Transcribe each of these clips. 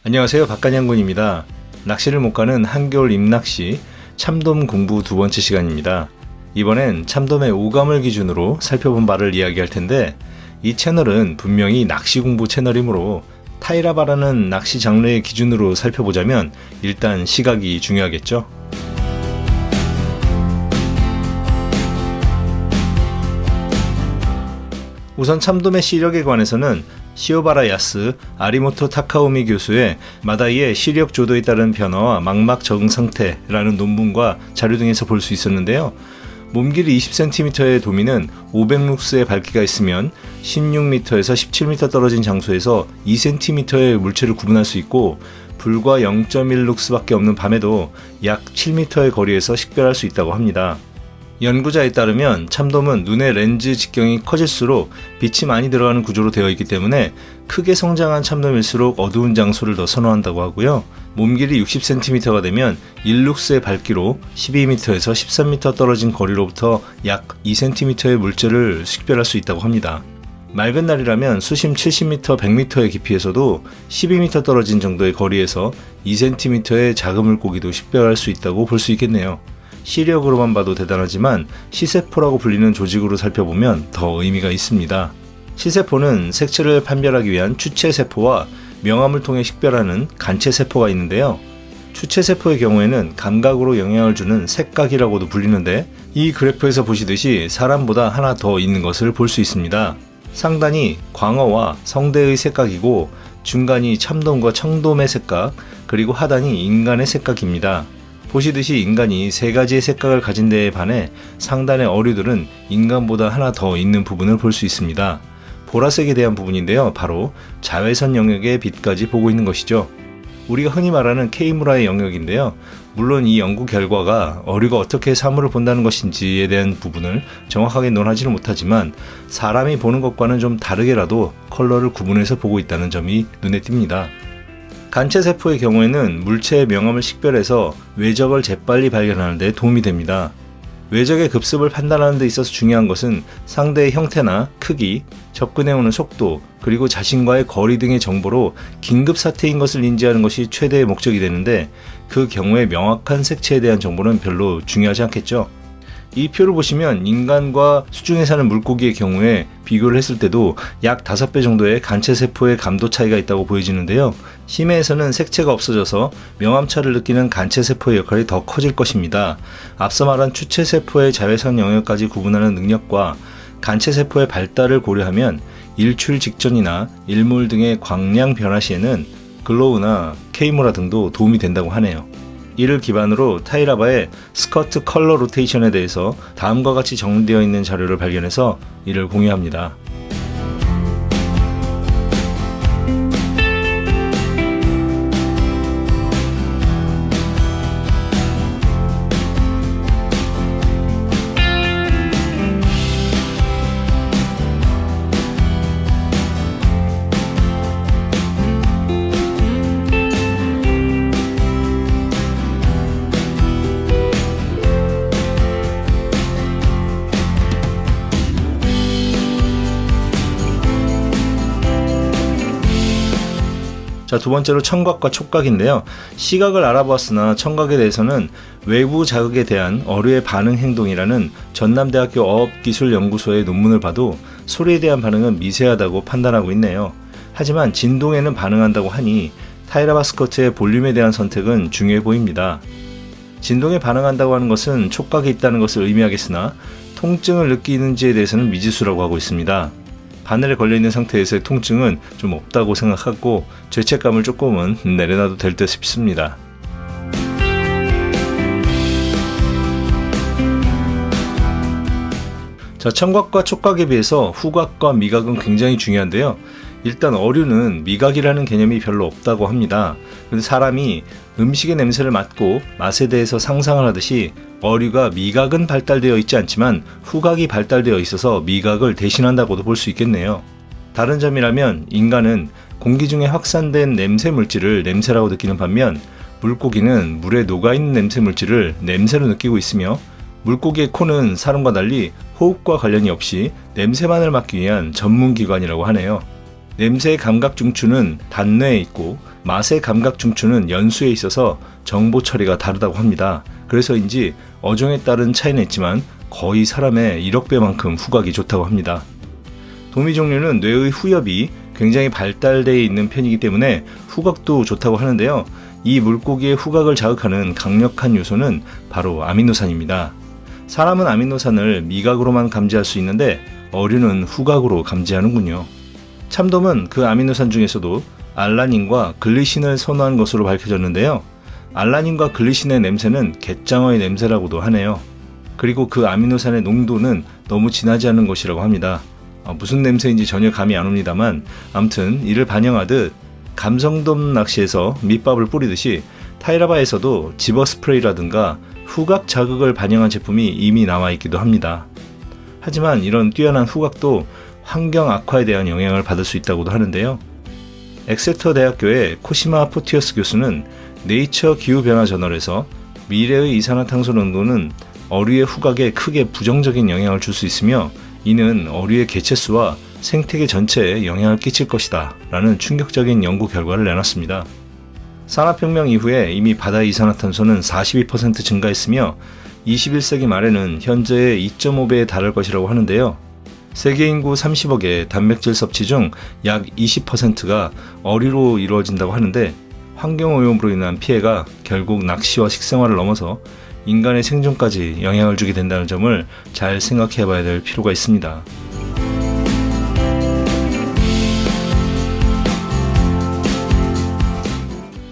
안녕하세요, 박간양군입니다. 낚시를 못 가는 한겨울 입낚시 참돔 공부 두 번째 시간입니다. 이번엔 참돔의 오감을 기준으로 살펴본 바를 이야기할 텐데, 이 채널은 분명히 낚시 공부 채널이므로 타이라바라는 낚시 장르의 기준으로 살펴보자면 일단 시각이 중요하겠죠. 우선 참돔의 시력에 관해서는 시오바라 야스 아리모토 타카오미 교수의 마다이의 시력 조도에 따른 변화와 망막 적응 상태라는 논문과 자료 등에서 볼 수 있었는데요. 몸길이 20cm의 도미는 500룩스의 밝기가 있으면 16m에서 17m 떨어진 장소에서 2cm의 물체를 구분할 수 있고, 불과 0.1룩스밖에 없는 밤에도 약 7m의 거리에서 식별할 수 있다고 합니다. 연구자에 따르면 참돔은 눈의 렌즈 직경이 커질수록 빛이 많이 들어가는 구조로 되어 있기 때문에 크게 성장한 참돔일수록 어두운 장소를 더 선호한다고 하고요. 몸길이 60cm가 되면 1룩스의 밝기로 12m에서 13m 떨어진 거리로부터 약 2cm의 물체를 식별할 수 있다고 합니다. 맑은 날이라면 수심 70m, 100m의 깊이에서도 12m 떨어진 정도의 거리에서 2cm의 작은 물고기도 식별할 수 있다고 볼 수 있겠네요. 시력으로만 봐도 대단하지만 시세포라고 불리는 조직으로 살펴보면 더 의미가 있습니다. 시세포는 색채를 판별하기 위한 추체세포와 명암을 통해 식별하는 간체세포가 있는데요. 추체세포의 경우에는 감각으로 영향을 주는 색각이라고도 불리는데, 이 그래프에서 보시듯이 사람보다 하나 더 있는 것을 볼 수 있습니다. 상단이 광어와 성대의 색각이고, 중간이 참돔과 청돔의 색각, 그리고 하단이 인간의 색각입니다. 보시듯이 인간이 세 가지의 색각을 가진 데에 반해 상단의 어류들은 인간보다 하나 더 있는 부분을 볼 수 있습니다. 보라색에 대한 부분인데요. 바로 자외선 영역의 빛까지 보고 있는 것이죠. 우리가 흔히 말하는 K무라의 영역인데요. 물론 이 연구 결과가 어류가 어떻게 사물을 본다는 것인지에 대한 부분을 정확하게 논하지는 못하지만, 사람이 보는 것과는 좀 다르게라도 컬러를 구분해서 보고 있다는 점이 눈에 띕니다. 간체세포의 경우에는 물체의 명암을 식별해서 외적을 재빨리 발견하는 데 도움이 됩니다. 외적의 급습을 판단하는 데 있어서 중요한 것은 상대의 형태나 크기, 접근해오는 속도, 그리고 자신과의 거리 등의 정보로 긴급 사태인 것을 인지하는 것이 최대의 목적이 되는데, 그 경우에 명확한 색채에 대한 정보는 별로 중요하지 않겠죠. 이 표를 보시면 인간과 수중에 사는 물고기의 경우에 비교를 했을 때도 약 5배 정도의 간체세포의 감도 차이가 있다고 보여지는데요. 심해에서는 색채가 없어져서 명암차를 느끼는 간체세포의 역할이 더 커질 것입니다. 앞서 말한 추체세포의 자외선 영역까지 구분하는 능력과 간체세포의 발달을 고려하면 일출 직전이나 일몰 등의 광량 변화 시에는 글로우나 K무라 등도 도움이 된다고 하네요. 이를 기반으로 타이라바의 스커트 컬러 로테이션에 대해서 다음과 같이 정리되어 있는 자료를 발견해서 이를 공유합니다. 자, 두 번째로 청각과 촉각인데요. 시각을 알아보았으나 청각에 대해서는 외부 자극에 대한 어류의 반응 행동이라는 전남대학교 어업기술연구소의 논문을 봐도 소리에 대한 반응은 미세하다고 판단하고 있네요. 하지만 진동에는 반응한다고 하니 타이라바 스커트의 볼륨에 대한 선택은 중요해 보입니다. 진동에 반응한다고 하는 것은 촉각이 있다는 것을 의미하겠으나, 통증을 느끼는지에 대해서는 미지수라고 하고 있습니다. 바늘에 걸려있는 상태에서의 통증은 좀 없다고 생각하고 죄책감을 조금은 내려놔도 될 듯 싶습니다. 자, 청각과 촉각에 비해서 후각과 미각은 굉장히 중요한데요. 일단 어류는 미각이라는 개념이 별로 없다고 합니다. 근데 사람이 음식의 냄새를 맡고 맛에 대해서 상상을 하듯이 어류가 미각은 발달되어 있지 않지만 후각이 발달되어 있어서 미각을 대신한다고도 볼 수 있겠네요. 다른 점이라면 인간은 공기 중에 확산된 냄새 물질을 냄새라고 느끼는 반면, 물고기는 물에 녹아있는 냄새 물질을 냄새로 느끼고 있으며, 물고기의 코는 사람과 달리 호흡과 관련이 없이 냄새만을 맡기 위한 전문기관이라고 하네요. 냄새의 감각 중추는 단뇌에 있고 맛의 감각 중추는 연수에 있어서 정보 처리가 다르다고 합니다. 그래서인지 어종에 따른 차이는 있지만 거의 사람의 1억 배만큼 후각이 좋다고 합니다. 도미종류는 뇌의 후엽이 굉장히 발달되어 있는 편이기 때문에 후각도 좋다고 하는데요. 이 물고기의 후각을 자극하는 강력한 요소는 바로 아미노산입니다. 사람은 아미노산을 미각으로만 감지할 수 있는데 어류는 후각으로 감지하는군요. 참돔은 그 아미노산 중에서도 알라닌과 글리신을 선호한 것으로 밝혀졌는데요. 알라닌과 글리신의 냄새는 갯장어의 냄새라고도 하네요. 그리고 그 아미노산의 농도는 너무 진하지 않은 것이라고 합니다. 무슨 냄새인지 전혀 감이 안 옵니다만 아무튼 이를 반영하듯 감성돔 낚시에서 밑밥을 뿌리듯이 타이라바에서도 지버 스프레이라든가 후각 자극을 반영한 제품이 이미 나와 있기도 합니다. 하지만 이런 뛰어난 후각도 환경 악화에 대한 영향을 받을 수 있다고도 하는데요. 엑세터 대학교의 코시마 포티어스 교수는 네이처 기후변화 저널에서 미래의 이산화탄소 농도는 어류의 후각에 크게 부정적인 영향을 줄 수 있으며 이는 어류의 개체수와 생태계 전체에 영향을 끼칠 것이다 라는 충격적인 연구 결과를 내놨습니다. 산업혁명 이후에 이미 바다의 이산화탄소는 42% 증가했으며 21세기 말에는 현재의 2.5배에 달할 것이라고 하는데요. 세계 인구 30억의 단백질 섭취 중 약 20%가 어류로 이루어진다고 하는데 환경오염으로 인한 피해가 결국 낚시와 식생활을 넘어서 인간의 생존까지 영향을 주게 된다는 점을 잘 생각해 봐야 될 필요가 있습니다.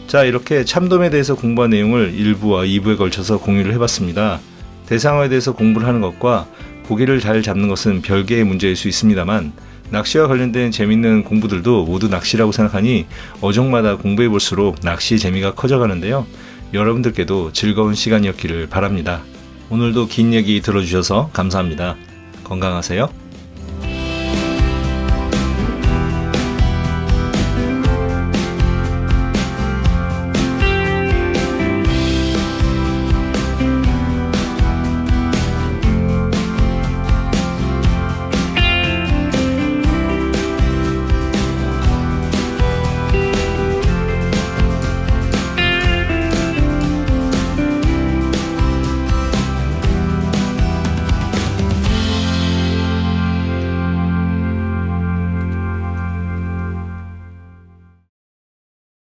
자, 이렇게 참돔에 대해서 공부한 내용을 1부와 2부에 걸쳐서 공유를 해봤습니다. 대상어에 대해서 공부를 하는 것과 고기를 잘 잡는 것은 별개의 문제일 수 있습니다만 낚시와 관련된 재밌는 공부들도 모두 낚시라고 생각하니 어종마다 공부해 볼수록 낚시 재미가 커져가는데요. 여러분들께도 즐거운 시간이었기를 바랍니다. 오늘도 긴 얘기 들어주셔서 감사합니다. 건강하세요.